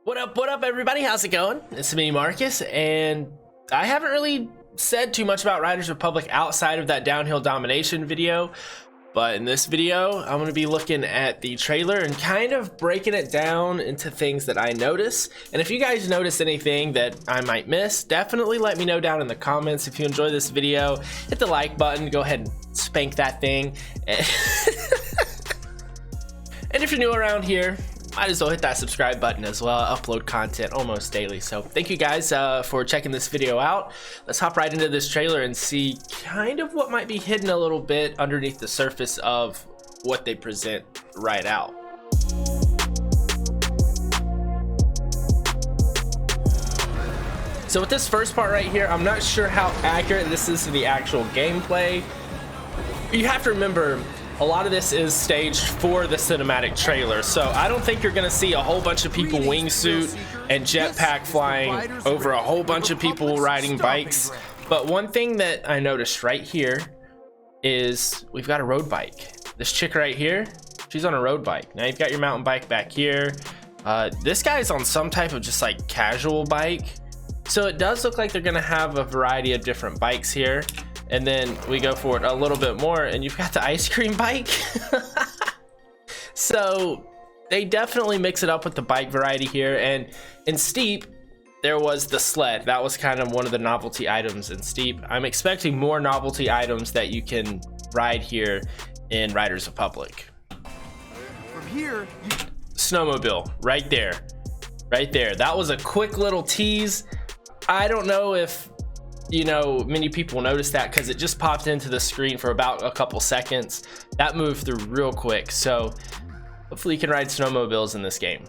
What up, everybody? How's it going? It's me, Marcus, and I haven't really said too much about Riders Republic outside of that downhill domination video, but in this video, I'm going to be looking at the trailer and kind of breaking it down into things that I notice. And if you guys notice anything that I might miss, definitely let me know down in the comments. If you enjoy this video, hit the like button, go ahead and spank that thing. And if you're new around here, might as well hit that subscribe button as well. I upload content almost daily, so thank you guys for checking this video out. Let's hop right into this trailer and see kind of what might be hidden a little bit underneath the surface of what they present right out. So with this first part right here, I'm not sure how accurate this is to the actual gameplay. You have to remember, a lot of this is staged for the cinematic trailer, so I don't think you're gonna see a whole bunch of people wingsuit and jetpack flying over a whole bunch of people riding bikes. But one thing that I noticed right here is we've got a road bike. This chick right here, she's on a road bike. Now you've got your mountain bike back here. This guy's on some type of just like casual bike. So it does look like they're gonna have a variety of different bikes here. And then we go for it a little bit more and you've got the ice cream bike. So they definitely mix it up with the bike variety here. And in Steep, there was the sled. That was kind of one of the novelty items in Steep. I'm expecting more novelty items that you can ride here in Riders Republic. From here, Snowmobile, right there. Right there. That was a quick little tease. I don't know if many people noticed that because it just popped into the screen for about a couple seconds. That moved through real quick, so hopefully you can ride snowmobiles in this game.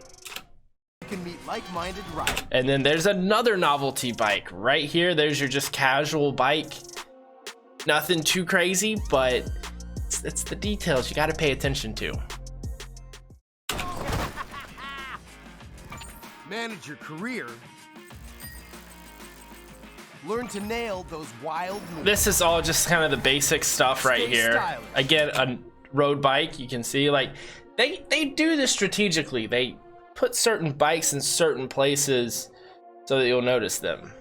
you can meet like-minded riders. And then there's another novelty bike right here. There's your just casual bike. Nothing too crazy, but it's the details you got to pay attention to. Manage your career. Learn to nail those wild moves. This is all just kind of the basic stuff right here. Stylish. Again, a road bike, you can see like they do this strategically. They put certain bikes in certain places so that you'll notice them.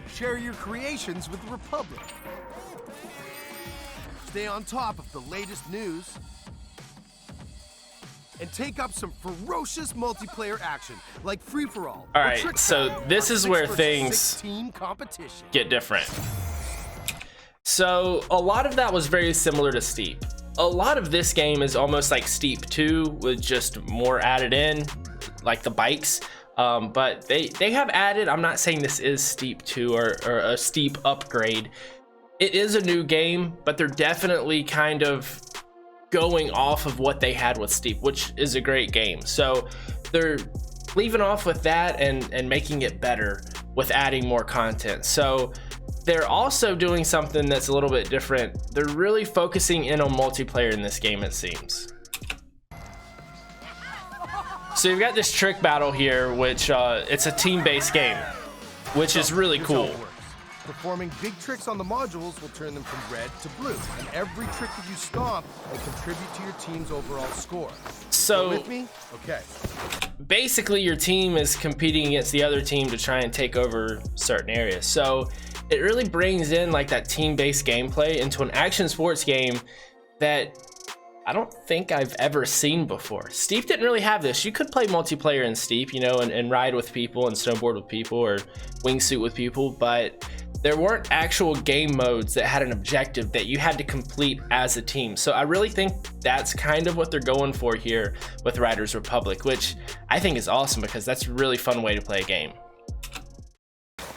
Share your creations with the Republic. Stay on top of the latest news. And take up some ferocious multiplayer action, like free-for-all. All right, so this is where things get different. So a lot of that was very similar to Steep. A lot of this game is almost like Steep 2 with just more added in, like the bikes. But they have added, I'm not saying this is Steep 2 or a Steep upgrade. It is a new game, but they're definitely kind of going off of what they had with Steep, which is a great game. So they're leaving off with that and making it better with adding more content. So they're also doing something that's a little bit different. They're really focusing in on multiplayer in this game, it seems. So you've got this trick battle here, which it's a team-based game, which is really cool. Performing big tricks on the modules will turn them from red to blue, and every trick that you stomp will contribute to your team's overall score. So with me? Okay. Basically, your team is competing against the other team to try and take over certain areas. So it really brings in like that team-based gameplay into an action sports game that I don't think I've ever seen before. Steep didn't really have this. You could play multiplayer in Steep, and ride with people and snowboard with people or wingsuit with people, but there weren't actual game modes that had an objective that you had to complete as a team. So I really think that's kind of what they're going for here with Riders Republic, which I think is awesome because that's a really fun way to play a game.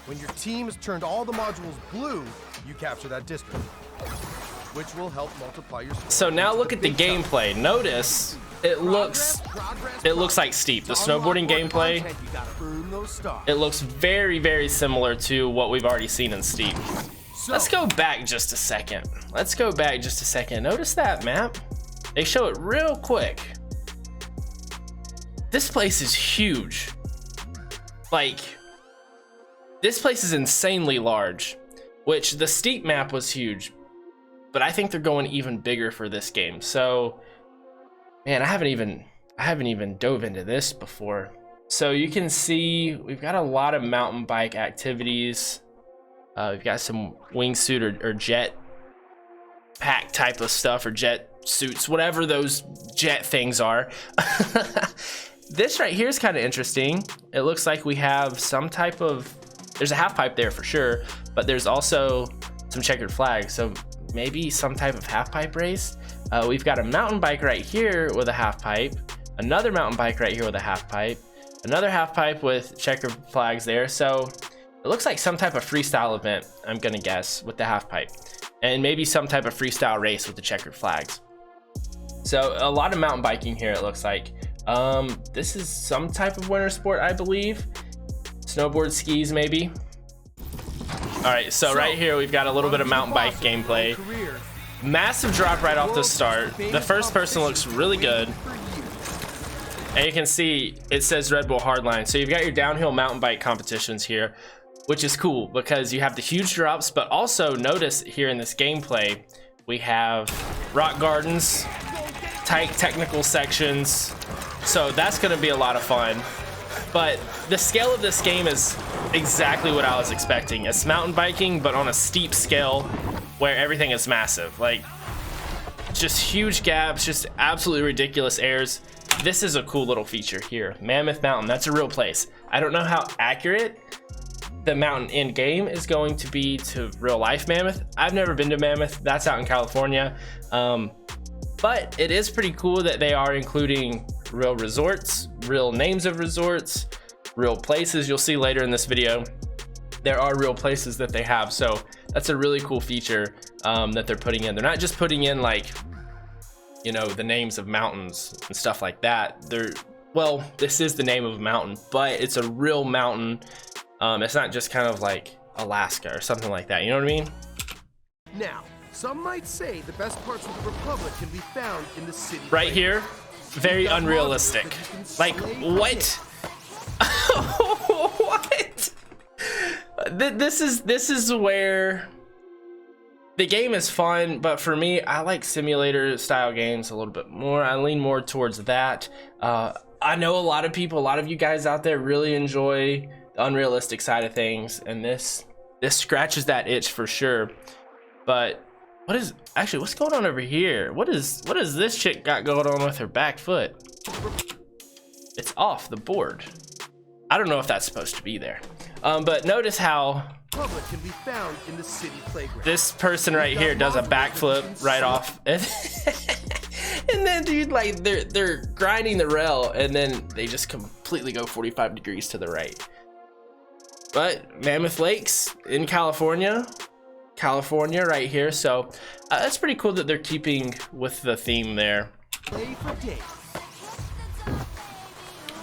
When your team has turned all the modules blue, you capture that district, which will help multiply your score. So now look at the gameplay. Notice it looks like Steep. The snowboarding gameplay, it looks very, very similar to what we've already seen in Steep. Let's go back just a second. Notice that map. They show it real quick. This place is huge. Like, this place is insanely large, which the Steep map was huge, but I think they're going even bigger for this game. So man, I haven't even I haven't even dove into this before. So you can see we've got a lot of mountain bike activities. We've got some wingsuit or jet pack type of stuff, or jet suits, whatever those jet things are. This right here is kind of interesting. It looks like we have some type of, there's a half pipe there for sure, but there's also some checkered flags. So maybe some type of half pipe race. We've got a mountain bike right here with a half pipe, another mountain bike right here with a half pipe, another half pipe with checkered flags there. So it looks like some type of freestyle event, I'm gonna guess, with the half pipe, and maybe some type of freestyle race with the checkered flags. So a lot of mountain biking here, it looks like. This is some type of winter sport, I believe. Snowboard, skis, maybe. All right, so right here we've got a little bit of mountain bike gameplay. Massive drop right off the start. The first person looks really good. And you can see it says Red Bull Hardline. So you've got your downhill mountain bike competitions here, which is cool because you have the huge drops, but also notice here in this gameplay, we have rock gardens, tight technical sections. So that's gonna be a lot of fun. But the scale of this game is exactly what I was expecting. It's mountain biking, but on a steep scale where everything is massive. Like, just huge gaps, just absolutely ridiculous airs. This is a cool little feature here. Mammoth Mountain, that's a real place. I don't know how accurate the mountain in game is going to be to real life Mammoth. I've never been to Mammoth, that's out in California. But it is pretty cool that they are including real resorts, real names of resorts, real places. You'll see later in this video, there are real places that they have. So that's a really cool feature that they're putting in. They're not just putting in, like, you know, the names of mountains and stuff like that. Well, this is the name of a mountain, but it's a real mountain. It's not just kind of like Alaska or something like that. You know what I mean? Now, some might say the best parts of the Republic can be found in the city. Right here, very unrealistic. Like, what? What? This is where the game is fun, but for me, I like simulator style games a little bit more. I lean more towards that. I know a lot of people, a lot of you guys out there really enjoy the unrealistic side of things, and this scratches that itch for sure. But what's going on over here? What is this chick got going on with her back foot? It's off the board. I don't know if that's supposed to be there. But notice how can be found in the city playground. This person right here does a backflip right off. And then, dude, like, they're grinding the rail, and then they just completely go 45 degrees to the right. But Mammoth Lakes in California right here. So that's pretty cool that they're keeping with the theme there.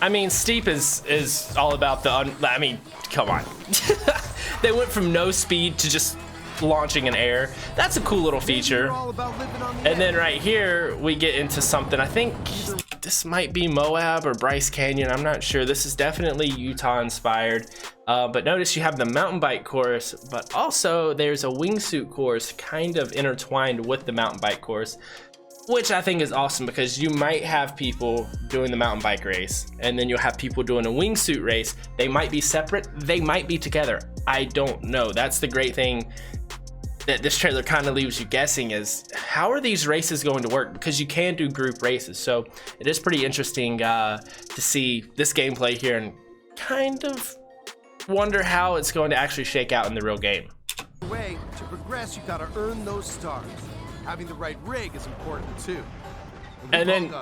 I mean, steep is all about I mean, come on. They went from no speed to just launching in air. That's a cool little feature. And then right here we get into something, I think this might be Moab or Bryce Canyon, I'm not sure. This is definitely Utah inspired. But notice you have the mountain bike course, but also there's a wingsuit course kind of intertwined with the mountain bike course, which I think is awesome because you might have people doing the mountain bike race and then you'll have people doing a wingsuit race. They might be separate, they might be together. I don't know. That's the great thing that this trailer kind of leaves you guessing, is how are these races going to work? Because you can do group races. So it is pretty interesting to see this gameplay here and kind of wonder how it's going to actually shake out in the real game. Way to progress, you gotta earn those stars. Having the right rig is important too. And then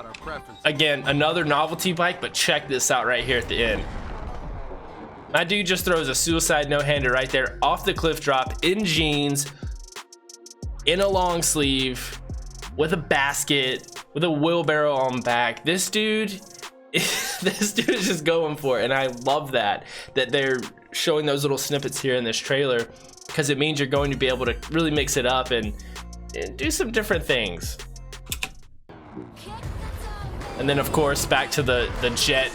again, another novelty bike, but check this out right here at the end. My dude just throws a suicide no-hander right there off the cliff drop in jeans, in a long sleeve, with a basket, with a wheelbarrow on back. This dude is just going for it, and I love that they're showing those little snippets here in this trailer, because it means you're going to be able to really mix it up and do some different things. And then of course back to the jet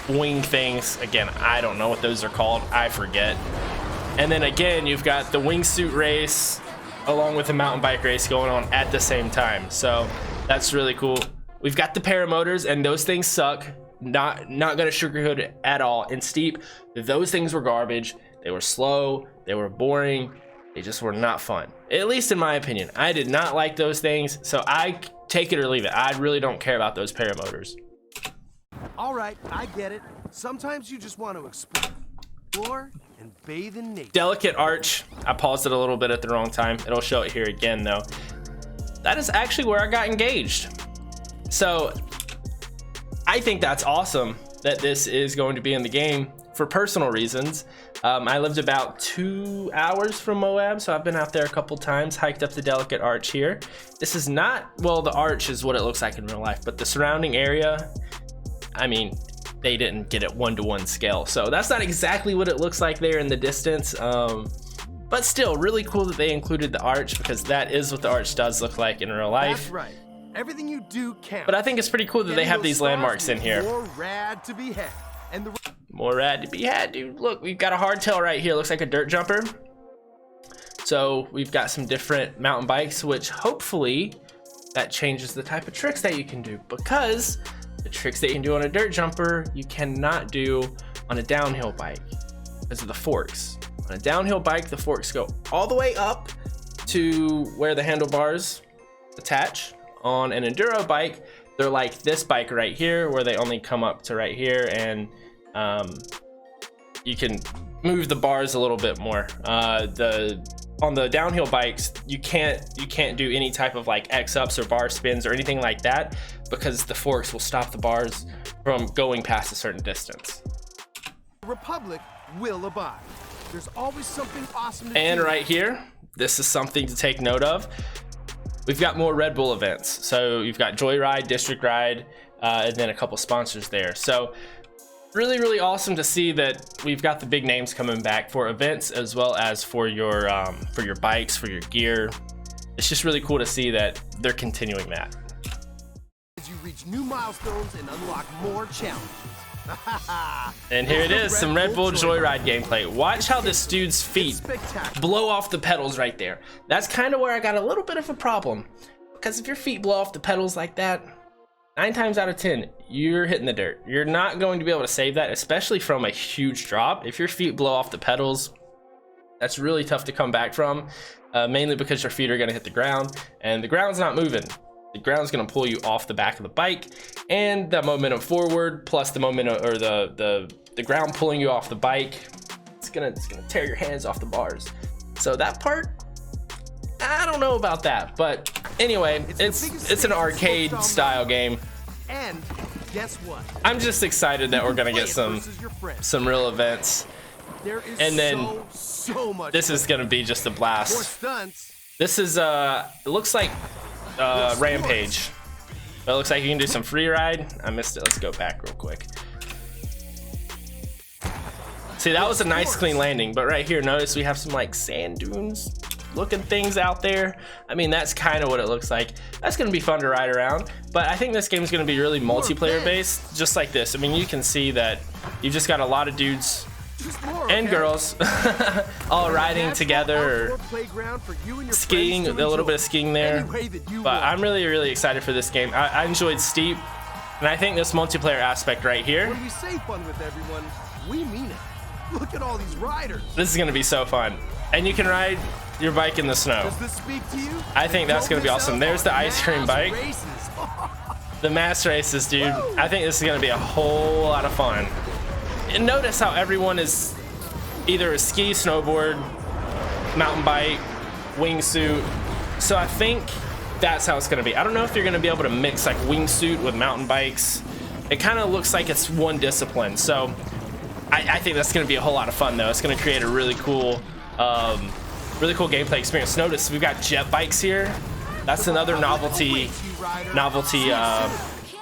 wing things. Again, I don't know what those are called, I forget. And then again, you've got the wingsuit race along with the mountain bike race going on at the same time. So that's really cool. we've got the paramotors, and those things suck. Not gonna sugarcoat it at all. In Steep, those things were garbage. They were slow, they were boring, they just were not fun. At least in my opinion. I did not like those things, so I take it or leave it. I really don't care about those paramotors. All right, I get it. Sometimes you just want to explore and bathe in nature. Delicate arch. I paused it a little bit at the wrong time. It'll show it here again though. That is actually where I got engaged. So I think that's awesome that this is going to be in the game for personal reasons. I lived about 2 hours from Moab, so I've been out there a couple times, hiked up the Delicate Arch here. This is not, well, the arch is what it looks like in real life, but the surrounding area, I mean, they didn't get it 1-to-1 scale. So that's not exactly what it looks like there in the distance. But still, really cool that they included the arch, because that is what the arch does look like in real life. That's right. Everything you do counts. But I think it's pretty cool that they have these landmarks in here. More rad to be had. And more rad to be had, dude. Look, we've got a hardtail right here. Looks like a dirt jumper. So we've got some different mountain bikes, which hopefully that changes the type of tricks that you can do, because the tricks that you can do on a dirt jumper, you cannot do on a downhill bike because of the forks. On a downhill bike, the forks go all the way up to where the handlebars attach. On an enduro bike, they're like this bike right here, where they only come up to right here, and you can move the bars a little bit more. On the downhill bikes, you can't do any type of like X-ups or bar spins or anything like that, because the forks will stop the bars from going past a certain distance. The Republic will abide. There's always something awesome to do. And right here, this is something to take note of. We've got more Red Bull events. So you've got Joyride, District Ride, and then a couple sponsors there. So really, really awesome to see that we've got the big names coming back for events, as well as for your bikes, for your gear. It's just really cool to see that they're continuing that. As you reach new milestones and unlock more challenges. And here it is, some Red Bull Joyride gameplay. Watch how this dude's feet blow off the pedals right there. That's kind of where I got a little bit of a problem, because if your feet blow off the pedals like that, 9 times out of 10, you're hitting the dirt. You're not going to be able to save that, especially from a huge drop. If your feet blow off the pedals, that's really tough to come back from, mainly because your feet are going to hit the ground, and the ground's not moving. The ground's going to pull you off the back of the bike, and the momentum forward plus the momentum, or the ground pulling you off the bike, it's gonna tear your hands off the bars. So that part, I don't know about that, but anyway, it's an arcade style game. And guess what? I'm just excited that we're gonna get some real events, and then so much. This is gonna be just a blast. More stunts. This is it looks like Rampage. But it looks like you can do some free ride. I missed it. Let's go back real quick. See, that was a nice clean landing, but right here, notice we have some like sand dunes looking things out there. I mean, that's kind of what it looks like. That's gonna be fun to ride around, but I think this game is gonna be really multiplayer based, just like this. I mean, you can see that you've just got a lot of dudes and girls all riding together, or skiing, a little bit of skiing there. But I'm really, really excited for this game. I enjoyed Steep, and I think this multiplayer aspect right here, when we say fun with everyone, we mean it. Look at all these riders. This is gonna be so fun. And you can ride your bike in the snow. Does this speak to you? I think that's gonna be awesome. There's the ice cream bike. The mass races, dude. I think this is gonna be a whole lot of fun. And notice how everyone is either a ski, snowboard, mountain bike, wingsuit. So I think that's how it's gonna be. I don't know if you're gonna be able to mix like wingsuit with mountain bikes. It kind of looks like it's one discipline. So I think that's gonna be a whole lot of fun though. It's gonna create a really cool gameplay experience. Notice we've got jet bikes here. That's another novelty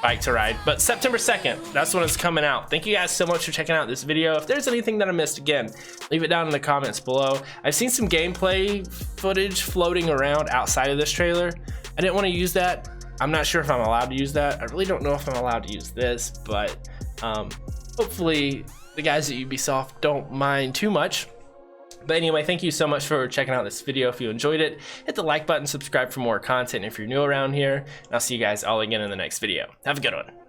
bike to ride. But September 2nd, that's when it's coming out. Thank you guys so much for checking out this video. If there's anything that I missed, again, leave it down in the comments below. I've seen some gameplay footage floating around outside of this trailer. I didn't want to use that. I'm not sure if I'm allowed to use that. I really don't know if I'm allowed to use this, but hopefully the guys at Ubisoft don't mind too much. But anyway, thank you so much for checking out this video. If you enjoyed it, hit the like button, subscribe for more content if you're new around here, and I'll see you guys all again in the next video. Have a good one.